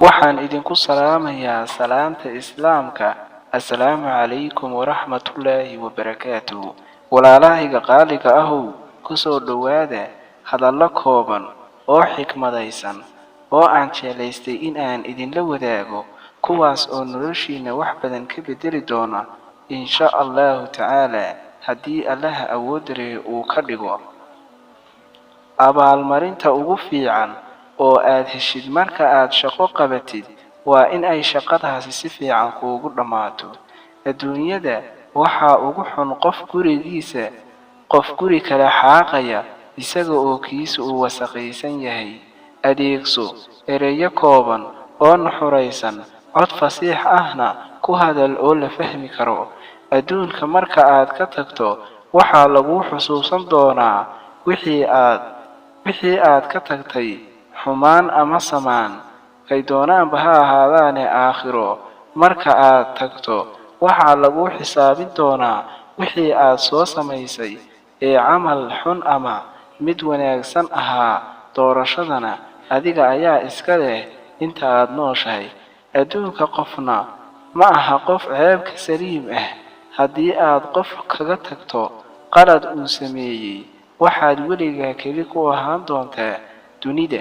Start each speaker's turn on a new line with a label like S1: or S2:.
S1: waxaan idinku salaamayaa salaamta islaamka. assalaamu calaykum waraxmatullaahi wabarakaatuh. walaalahayga qaaliga ahow, ku soo dhowaada hadallo kooban oo xikmadaysan oo aan jeclaystay in aan idinla wadaago, kuwaas oo noloshiina wax badan ka bedeli doona insha allahu tacaala, haddii allaha awoodda uu ka dhigo. abaalmarinta ugu fiican oo aad heshid marka aad shaqo qabatid waa in ay shaqadaasi si fiican kuugu dhammaato. adduunyada waxaa ugu xun qof guri kala xaaqaya isaga oo kiisa uu wasakhaysan yahay. adeegso ereyo kooban oo naxuraysan, cod fasiix ahna ku hadal oo la fahmi karo. adduunka marka aad ka tagto waxaa lagu xusuusan doonaa wixii aad ka tagtay, xumaan ama samaan, kay doonaanba ha ahaadaane. aakhiro marka aad tagto waxaa lagu xisaabin doonaa wixii aad soo samaysay ee camal xun ama mid wanaagsan ahaa. doorashadana adiga ayaa iska leh inta aad nooshahay. adduunka qofna ma aha qof ceebka saliim ah. haddii aad qof kaga tagto qalad uu sameeyey, waxaad weligaa keli ku ahaan doontaa dunida.